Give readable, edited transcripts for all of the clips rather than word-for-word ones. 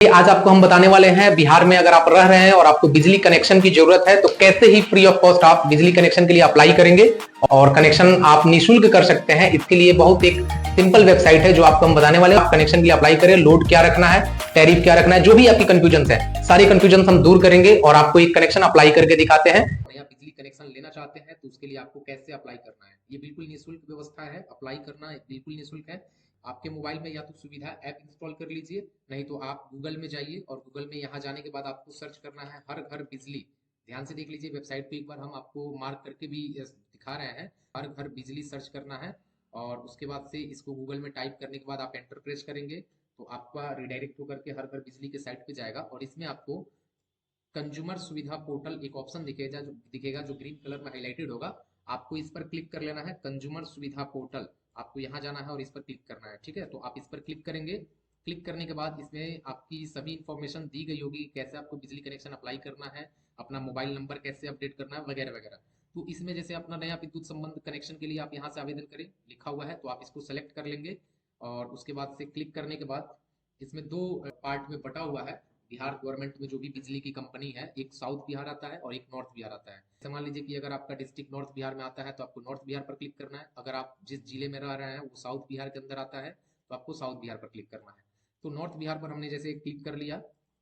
आज आपको हम बताने वाले हैं बिहार में अगर आप रह रहे हैं और आपको बिजली कनेक्शन की जरूरत है तो कैसे ही फ्री ऑफ कॉस्ट आप बिजली कनेक्शन के लिए अप्लाई करेंगे और कनेक्शन आप निःशुल्क कर सकते हैं। इसके लिए बहुत एक सिंपल वेबसाइट है जो आपको हम बताने वाले हैं। आप कनेक्शन के लिए अप्लाई करें, लोड क्या रखना है, टैरिफ क्या रखना है, जो भी आपकी कंफ्यूजन है सारी कंफ्यूजन हम दूर करेंगे और आपको एक कनेक्शन अप्लाई करके दिखाते हैं। नया बिजली कनेक्शन लेना चाहते हैं तो उसके लिए आपको कैसे अप्लाई करना है, ये बिल्कुल निःशुल्क व्यवस्था है। अप्लाई करना बिल्कुल निःशुल्क है। आपके मोबाइल में या तो सुविधा ऐप इंस्टॉल कर लीजिए, नहीं तो आप गूगल में जाइए और गूगल में यहाँ जाने के बाद आपको सर्च करना है हर घर बिजली। ध्यान से देख लीजिए वेबसाइट पे, एक बार हम आपको मार्क करके भी दिखा रहे हैं। हर घर बिजली सर्च करना है और उसके बाद से इसको गूगल में टाइप करने के बाद आप एंटर प्रेस करेंगे तो आपका रिडायरेक्ट होकर के हर घर बिजली के साइट पे जाएगा और इसमें आपको कंज्यूमर सुविधा पोर्टल एक ऑप्शन दिखेगा जो ग्रीन कलर में हाईलाइटेड होगा। आपको इस पर क्लिक कर लेना है, कंज्यूमर सुविधा पोर्टल। आपको यहाँ जाना है और इस पर क्लिक करना है। ठीक है, तो आप इस पर क्लिक करेंगे। क्लिक करने के बाद इसमें आपकी सभी इंफॉर्मेशन दी गई होगी, कैसे आपको बिजली कनेक्शन अप्लाई करना है, अपना मोबाइल नंबर कैसे अपडेट करना है, वगैरह वगैरह। तो इसमें जैसे अपना नया विद्युत संबंध कनेक्शन के लिए आप यहाँ से आवेदन करें लिखा हुआ है, तो आप इसको सेलेक्ट कर लेंगे और उसके बाद से क्लिक करने के बाद इसमें दो पार्ट में बटा हुआ है। बिहार गवर्नमेंट में जो भी बिजली की कंपनी है, एक साउथ बिहार आता है और एक नॉर्थ बिहार आता है। जैसे मान लीजिए कि अगर आपका डिस्ट्रिक्ट नॉर्थ बिहार में आता है तो आपको नॉर्थ बिहार पर क्लिक करना है। अगर आप जिस जिले में रह रहे हैं वो साउथ बिहार के अंदर आता है तो आपको साउथ बिहार पर क्लिक करना है। तो नॉर्थ बिहार पर हमने जैसे क्लिक कर लिया।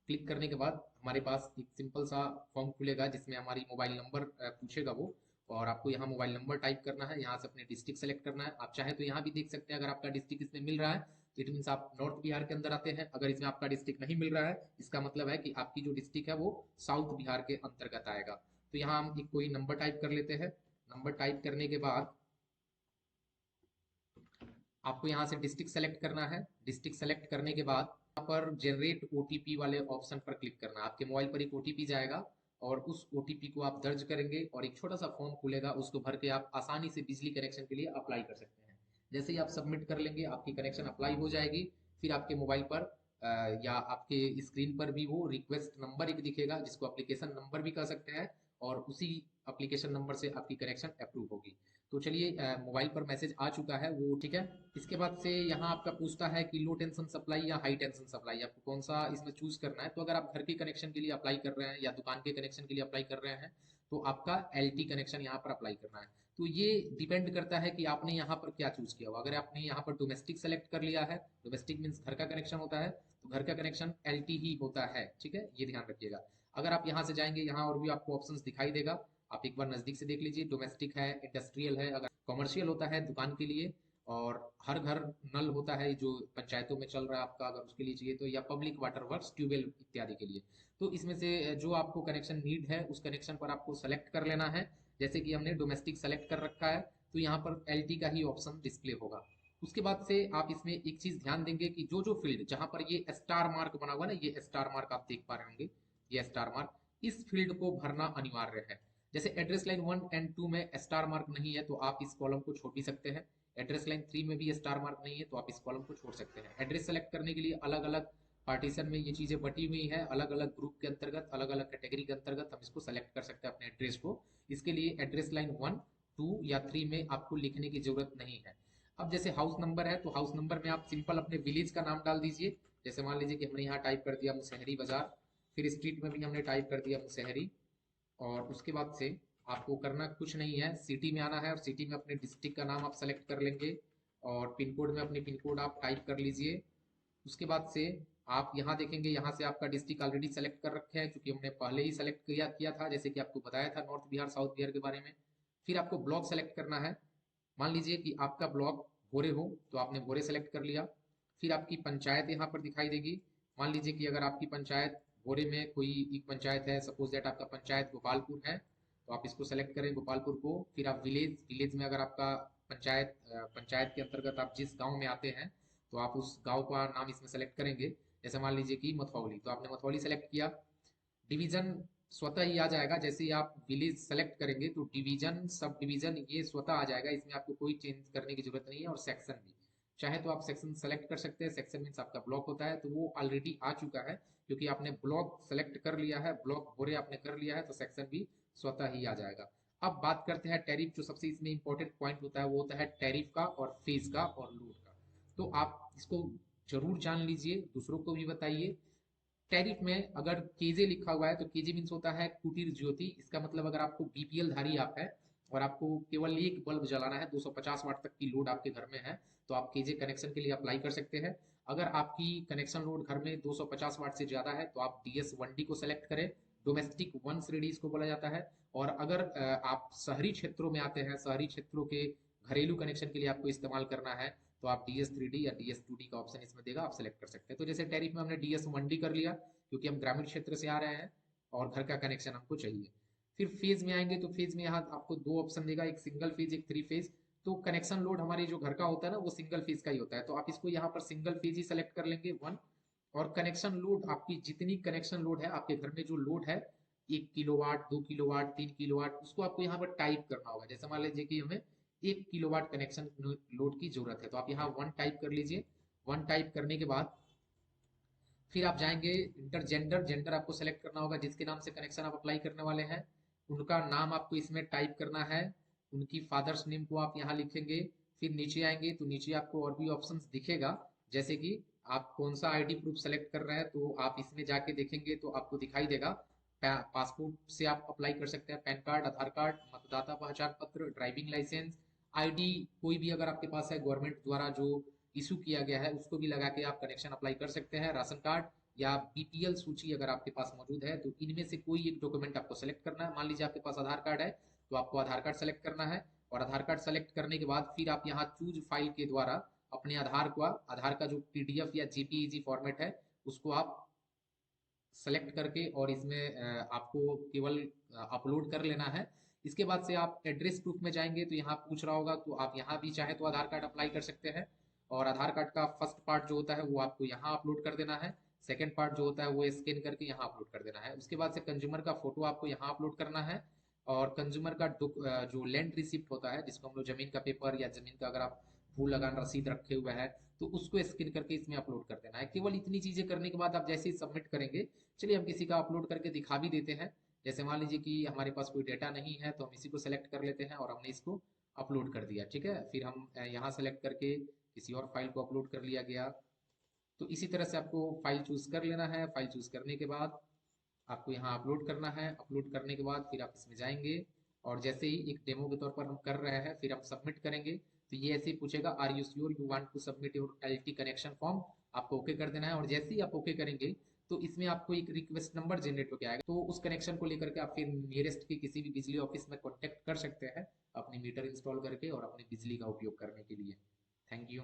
क्लिक करने के बाद हमारे पास एक सिंपल सा फॉर्म खुलेगा जिसमें हमारी मोबाइल नंबर पूछेगा वो, और आपको यहाँ मोबाइल नंबर टाइप करना है। यहाँ से अपने डिस्ट्रिक्ट सेलेक्ट करना है। आप चाहे तो यहाँ भी देख सकते हैं, अगर आपका डिस्ट्रिक्ट इसमें मिल रहा है तो इट मीन्स आप नॉर्थ बिहार के अंदर आते हैं। अगर इसमें आपका डिस्ट्रिक्ट नहीं मिल रहा है, इसका मतलब है कि आपकी जो डिस्ट्रिक्ट है वो साउथ बिहार के अंतर्गत आएगा। तो यहाँ हम एक कोई नंबर टाइप कर लेते हैं। नंबर टाइप करने के बाद आपको यहाँ से डिस्ट्रिक्ट सेलेक्ट करना है। डिस्ट्रिक्ट सेलेक्ट करने के बाद यहाँ पर जनरेट ओटीपी वाले ऑप्शन पर क्लिक करना है। आपके मोबाइल पर एक ओटीपी जाएगा और उस ओटीपी को आप दर्ज करेंगे और एक छोटा सा फॉर्म खुलेगा, उसको भर के आप आसानी से बिजली कनेक्शन के लिए अप्लाई कर सकते हैं। जैसे ही आप सबमिट कर लेंगे आपकी कनेक्शन अप्लाई हो जाएगी। फिर आपके मोबाइल पर या आपके स्क्रीन पर भी वो रिक्वेस्ट नंबर एक दिखेगा जिसको एप्लीकेशन नंबर भी कह सकते हैं, और उसी एप्लीकेशन नंबर से आपकी कनेक्शन अप्रूव होगी। तो चलिए, मोबाइल पर मैसेज आ चुका है वो, ठीक है। इसके बाद से यहाँ आपका पूछता है कि लो टेंशन सप्लाई या हाई टेंशन सप्लाई, आपको कौन सा इसमें चूज करना है। तो अगर आप घर के कनेक्शन के लिए अप्लाई कर रहे हैं या दुकान के कनेक्शन के लिए अप्लाई कर रहे हैं तो आपका एलटी कनेक्शन यहाँ पर अप्लाई करना है। तो ये डिपेंड करता है कि आपने यहाँ पर क्या चूज किया हो। अगर आपने यहाँ पर डोमेस्टिक सेलेक्ट कर लिया है, डोमेस्टिक मीन्स घर का कनेक्शन होता है, तो घर का कनेक्शन एलटी ही होता है। ठीक है, ये ध्यान रखिएगा। अगर आप यहाँ से जाएंगे, यहाँ और भी आपको ऑप्शंस दिखाई देगा, आप एक बार नजदीक से देख लीजिए। डोमेस्टिक है, इंडस्ट्रियल है, अगर कॉमर्शियल होता है दुकान के लिए, और हर घर नल होता है जो पंचायतों में चल रहा है आपका, अगर उसके लिए चाहिए तो, या पब्लिक वाटर वर्क्स, ट्यूबवेल इत्यादि के लिए। तो इसमें से जो आपको कनेक्शन नीड है उस कनेक्शन पर आपको सेलेक्ट कर लेना है। जैसे कि हमने डोमेस्टिक सेलेक्ट कर रखा है तो यहाँ पर एलटी का ही ऑप्शन डिस्प्ले होगा। उसके बाद से आप इसमें एक चीज ध्यान देंगे कि जो जो फील्ड जहां पर ये स्टार मार्क बना हुआ है ना, ये स्टार मार्क आप देख पा रहे होंगे, ये स्टार मार्क, इस फील्ड को भरना अनिवार्य है। जैसे एड्रेस लाइन 1 एंड 2 में स्टार मार्क नहीं है तो आप इस कॉलम को छोड़ भी सकते हैं। एड्रेस लाइन 3 में भी स्टार मार्क नहीं है तो आप इस कॉलम को छोड़ सकते हैं। एड्रेस सेलेक्ट करने के लिए अलग अलग पार्टीशन में ये चीजें बटी हुई है, अलग अलग ग्रुप के अंतर्गत, अलग अलग कैटेगरी के अंतर्गत हम इसको सेलेक्ट कर सकते हैं अपने एड्रेस को। इसके लिए एड्रेस लाइन 1, 2 या 3 में आपको लिखने की जरूरत नहीं है। अब जैसे हाउस नंबर है तो हाउस नंबर में आप सिंपल अपने विलेज का नाम डाल दीजिए। जैसे मान लीजिए कि हमने यहाँ टाइप कर दिया मुसहरी बाजार, फिर स्ट्रीट में भी हमने टाइप कर दिया मुसहरी, और उसके बाद से आपको करना कुछ नहीं है, सिटी में आना है और सिटी में अपने डिस्ट्रिक्ट का नाम आप सेलेक्ट कर लेंगे और पिन कोड में अपनी पिन कोड आप टाइप कर लीजिए। उसके बाद से आप यहाँ देखेंगे, यहाँ से आपका डिस्ट्रिक्ट ऑलरेडी सेलेक्ट कर रखे हैं क्योंकि हमने पहले ही सेलेक्ट किया था, जैसे कि आपको बताया था नॉर्थ बिहार साउथ बिहार के बारे में। फिर आपको ब्लॉक सेलेक्ट करना है। मान लीजिए कि आपका ब्लॉक भोरे हो तो आपने भोरे सेलेक्ट कर लिया। फिर आपकी पंचायत यहाँ पर दिखाई देगी। मान लीजिए कि अगर आपकी पंचायत भोरे में कोई एक पंचायत है, सपोज दैट आपका पंचायत गोपालपुर है, तो आप इसको सेलेक्ट करें गोपालपुर को। फिर आप विलेज, विलेज में अगर आपका पंचायत के अंतर्गत आप जिस गांव में आते हैं तो आप उस गांव का नाम इसमें सेलेक्ट करेंगे। जैसे मान लीजिए कि मथौली, तो आपने मथौली सेलेक्ट किया। डिवीजन स्वतः ही आ जाएगा, जैसे ही आप विलेज सेलेक्ट करेंगे तो डिवीजन, सब डिवीजन ये स्वतः आ जाएगा, इसमें आपको कोई चेंज करने की जरूरत नहीं है। और सेक्शन भी चाहे तो आप सेक्शन सेलेक्ट कर सकते हैं। सेक्शन मीन्स आपका ब्लॉक होता है, तो वो ऑलरेडी आ चुका है क्योंकि आपने ब्लॉक सेलेक्ट कर लिया है, ब्लॉक भोरे आपने कर लिया है, तो सेक्शन भी स्वतः ही आ जाएगा। अब बात करते हैं टैरिफ। जो सबसे इसमें इंपॉर्टेंट पॉइंट होता है वो होता है टैरिफ का और फीस का और लोड का। तो आप इसको जरूर जान लीजिए, दूसरों को भी बताइए। टैरिफ में अगर केजे लिखा हुआ है तो केजे मीन्स होता है कुटीर ज्योति। इसका मतलब अगर आपको बीपीएल धारी आप है और आपको केवल एक बल्ब जलाना है, 250 वाट तक की लोड आपके घर में है, तो आप केजे कनेक्शन के लिए अप्लाई कर सकते हैं। अगर आपकी कनेक्शन लोड घर में 250 वाट से ज्यादा है तो आप डीएस 1डी को सेलेक्ट करें। डोमेस्टिक वन श्रेणी इसको बोला जाता है। और अगर आप शहरी क्षेत्रों में आते हैं, शहरी क्षेत्रों के घरेलू कनेक्शन के लिए आपको इस्तेमाल करना है, तो आप DS3D या DS2D का ऑप्शन इसमें देगा, आप सेलेक्ट कर सकते हैं। तो जैसे टैरिफ में हमने DS1D कर लिया क्योंकि हम ग्रामीण क्षेत्र से आ रहे हैं और घर का कनेक्शन हमको चाहिए। फिर फेज में आएंगे तो फेज में यहाँ आपको दो ऑप्शन देगा, एक सिंगल फेज, एक थ्री फेज। तो कनेक्शन लोड हमारे जो घर का होता है ना, वो सिंगल फेज का ही होता है, तो आप इसको यहाँ पर सिंगल फेज ही सेलेक्ट कर लेंगे, वन। और कनेक्शन लोड, आपकी जितनी कनेक्शन लोड है आपके घर में, जो लोड है 1 किलोवाट, 2 किलोवाट, 3 किलोवाट, उसको आपको यहाँ पर टाइप करना होगा। जैसे मान लीजिए कि हमें 1 किलोवाट कनेक्शन लोड की जरूरत है, तो आप यहाँ वन टाइप कर लीजिए। वन टाइप करने के बाद फिर आप जाएंगे इंटर जेंडर, जेंडर आपको सेलेक्ट करना होगा, जिसके नाम से कनेक्शन आप अप्लाई करने वाले हैं उनका नाम आपको इसमें टाइप करना है। उनकी फादर्स नेम को आप यहाँ लिखेंगे। फिर नीचे आएंगे तो नीचे आपको और भी ऑप्शंस दिखेगा, जैसे कि आप कौन सा आईडी प्रूफ सेलेक्ट कर रहे हैं, तो आप इसमें जाके देखेंगे तो आपको दिखाई देगा। पासपोर्ट से आप अप्लाई कर सकते हैं, पैन कार्ड, आधार कार्ड, मतदाता पहचान पत्र, ड्राइविंग लाइसेंस, आईडी कोई भी अगर आपके पास है गवर्नमेंट द्वारा जो इशू किया गया है, उसको भी लगा के आप कनेक्शन अप्लाई कर सकते हैं। राशन कार्ड या बीपीएल सूची अगर आपके पास मौजूद है तो इनमें से कोई एक डॉक्यूमेंट आपको सेलेक्ट करना है। मान लीजिए आपके पास आधार कार्ड है तो आपको आधार कार्ड सेलेक्ट करना है। और आधार कार्ड सेलेक्ट करने के बाद फिर आप यहाँ चूज फाइल के द्वारा अपने आधार का जो पीडीएफ या जेपीईजी फॉर्मेट है उसको आप सेलेक्ट करके और इसमें आपको केवल अपलोड कर लेना है। इसके बाद से आप एड्रेस प्रूफ में जाएंगे तो यहाँ पूछ रहा होगा, तो आप यहाँ भी चाहे तो आधार कार्ड अप्लाई कर सकते हैं। और आधार कार्ड का फर्स्ट पार्ट जो होता है वो आपको यहाँ अपलोड कर देना है, सेकंड पार्ट जो होता है वो स्कैन करके यहाँ अपलोड कर देना है। उसके बाद से कंज्यूमर का फोटो आपको यहाँ अपलोड करना है। और कंज्यूमर का जो लैंड रिसिप्ट होता है, जिसको हम लोग जमीन का पेपर या जमीन का अगर आप भू लगान रसीद रखे हुए हैं तो उसको स्कैन करके इसमें अपलोड कर देना है। केवल इतनी चीजें करने के बाद आप जैसे ही सबमिट करेंगे, चलिए हम किसी का अपलोड करके दिखा भी देते हैं। जैसे मान लीजिए कि हमारे पास कोई डेटा नहीं है तो हम इसी को सेलेक्ट कर लेते हैं और हमने इसको अपलोड कर दिया, ठीक है। फिर हम यहाँ सेलेक्ट करके किसी और फाइल को अपलोड कर लिया गया। तो इसी तरह से आपको फाइल चूज कर लेना है। फाइल चूज करने के बाद आपको यहाँ अपलोड करना है। अपलोड करने के बाद फिर आप इसमें जाएंगे और जैसे ही एक डेमो के तौर पर हम कर रहे हैं, फिर आप सबमिट करेंगे तो ये ऐसे ही पूछेगा, are you sure you want to submit your LT connection form. आपको ओके कर देना है और जैसे ही आप ओके करेंगे तो इसमें आपको एक रिक्वेस्ट नंबर जनरेट होकर आएगा, तो उस कनेक्शन को लेकर के आप फिर नियरेस्ट के किसी भी बिजली ऑफिस में कॉन्टेक्ट कर सकते हैं अपनी मीटर इंस्टॉल करके और अपनी बिजली का उपयोग करने के लिए। Thank you.